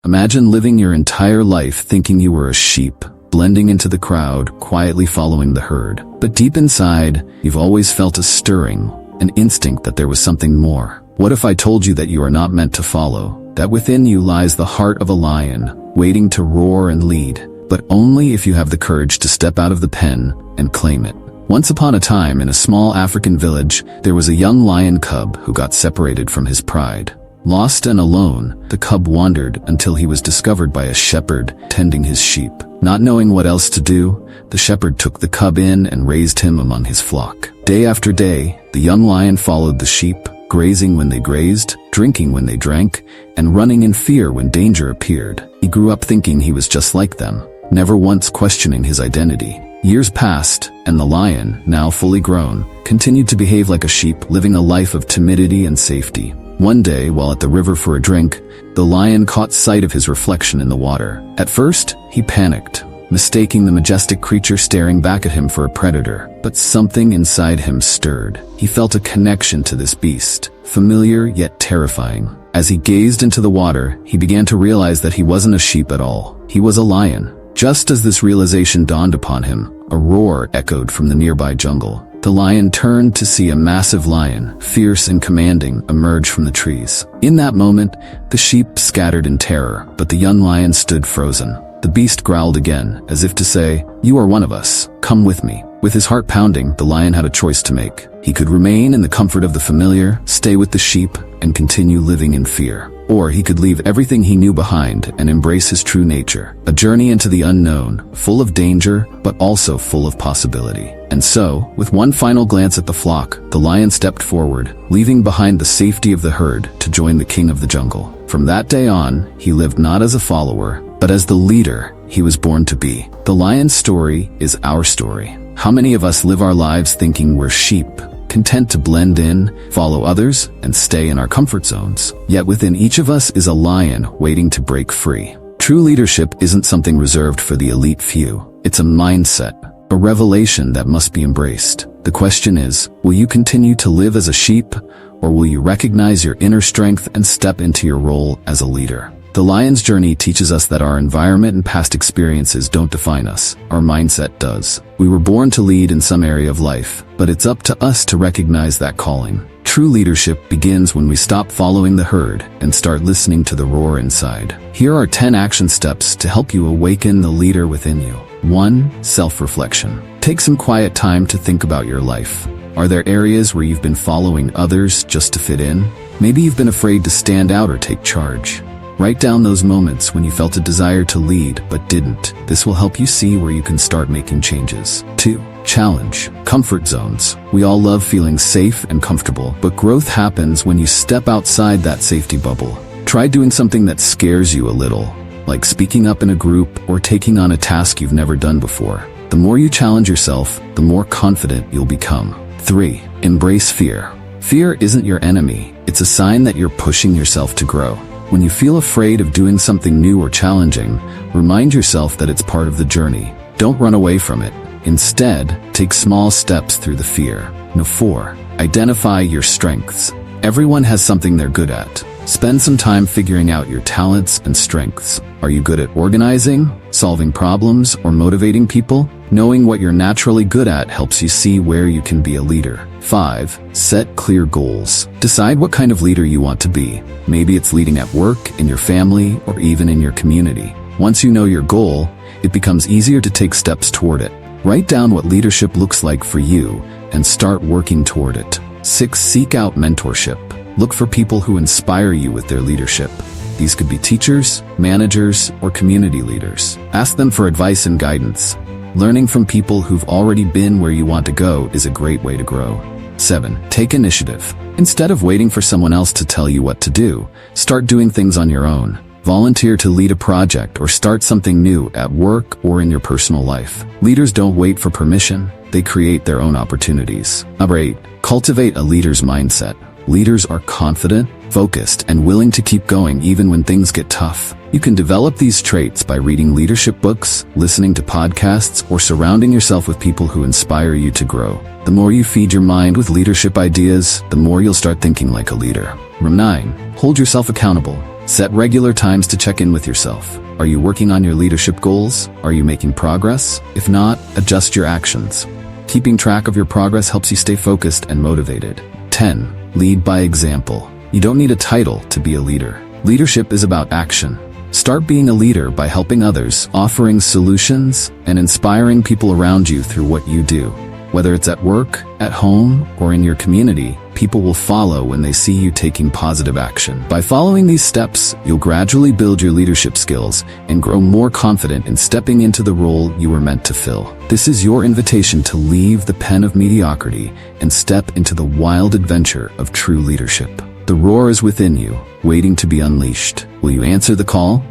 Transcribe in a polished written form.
Imagine living your entire life thinking you were a sheep, blending into the crowd, quietly following the herd. But deep inside, you've always felt a stirring, an instinct that there was something more. What if I told you that you are not meant to follow, that within you lies the heart of a lion, waiting to roar and lead, but only if you have the courage to step out of the pen and claim it. Once upon a time, in a small African village, there was a young lion cub who got separated from his pride. Lost and alone, the cub wandered until he was discovered by a shepherd tending his sheep. Not knowing what else to do, the shepherd took the cub in and raised him among his flock. Day after day, the young lion followed the sheep, grazing when they grazed, drinking when they drank, and running in fear when danger appeared. He grew up thinking he was just like them, never once questioning his identity. Years passed, and the lion, now fully grown, continued to behave like a sheep, living a life of timidity and safety. One day, while at the river for a drink, the lion caught sight of his reflection in the water. At first, he panicked, mistaking the majestic creature staring back at him for a predator. But something inside him stirred. He felt a connection to this beast, familiar yet terrifying. As he gazed into the water, he began to realize that he wasn't a sheep at all. He was a lion. Just as this realization dawned upon him, a roar echoed from the nearby jungle. The lion turned to see a massive lion, fierce and commanding, emerge from the trees. In that moment, the sheep scattered in terror, but the young lion stood frozen. The beast growled again, as if to say, "You are one of us. Come with me." With his heart pounding, the lion had a choice to make. He could remain in the comfort of the familiar, stay with the sheep, and continue living in fear. Or he could leave everything he knew behind and embrace his true nature. A journey into the unknown, full of danger, but also full of possibility. And so, with one final glance at the flock, the lion stepped forward, leaving behind the safety of the herd to join the king of the jungle. From that day on, he lived not as a follower, but as the leader he was born to be. The lion's story is our story. How many of us live our lives thinking we're sheep, content to blend in, follow others, and stay in our comfort zones? Yet within each of us is a lion waiting to break free. True leadership isn't something reserved for the elite few. It's a mindset, a revelation that must be embraced. The question is, will you continue to live as a sheep, or will you recognize your inner strength and step into your role as a leader? The lion's journey teaches us that our environment and past experiences don't define us. Our mindset does. We were born to lead in some area of life, but it's up to us to recognize that calling. True leadership begins when we stop following the herd and start listening to the roar inside. Here are 10 action steps to help you awaken the leader within you. 1. Self-reflection. Take some quiet time to think about your life. Are there areas where you've been following others just to fit in? Maybe you've been afraid to stand out or take charge. Write down those moments when you felt a desire to lead but didn't. This will help you see where you can start making changes. 2. Challenge. Comfort zones. We all love feeling safe and comfortable, but growth happens when you step outside that safety bubble. Try doing something that scares you a little, like speaking up in a group or taking on a task you've never done before. The more you challenge yourself, the more confident you'll become. 3. Embrace fear. Fear isn't your enemy. It's a sign that you're pushing yourself to grow. When you feel afraid of doing something new or challenging, remind yourself that it's part of the journey. Don't run away from it. Instead, take small steps through the fear. 4. Identify your strengths. Everyone has something they're good at. Spend some time figuring out your talents and strengths. Are you good at organizing, solving problems, or motivating people? Knowing what you're naturally good at helps you see where you can be a leader. 5. Set clear goals. Decide what kind of leader you want to be. Maybe it's leading at work, in your family, or even in your community. Once you know your goal, it becomes easier to take steps toward it. Write down what leadership looks like for you and start working toward it. 6. Seek out mentorship. Look for people who inspire you with their leadership. These could be teachers, managers, or community leaders. Ask them for advice and guidance. Learning from people who've already been where you want to go is a great way to grow. 7. Take initiative. Instead of waiting for someone else to tell you what to do, start doing things on your own. Volunteer to lead a project or start something new at work or in your personal life. Leaders don't wait for permission, they create their own opportunities. 8. Cultivate a leader's mindset. Leaders are confident, focused, and willing to keep going even when things get tough. You can develop these traits by reading leadership books, listening to podcasts, or surrounding yourself with people who inspire you to grow. The more you feed your mind with leadership ideas, the more you'll start thinking like a leader. 9. Hold yourself accountable. Set regular times to check in with yourself. Are you working on your leadership goals? Are you making progress? If not, adjust your actions. Keeping track of your progress helps you stay focused and motivated. 10. Lead by example. You don't need a title to be a leader. Leadership is about action. Start being a leader by helping others, offering solutions, and inspiring people around you through what you do. Whether it's at work, at home, or in your community, people will follow when they see you taking positive action. By following these steps, you'll gradually build your leadership skills and grow more confident in stepping into the role you were meant to fill. This is your invitation to leave the pen of mediocrity and step into the wild adventure of true leadership. The roar is within you, waiting to be unleashed. Will you answer the call?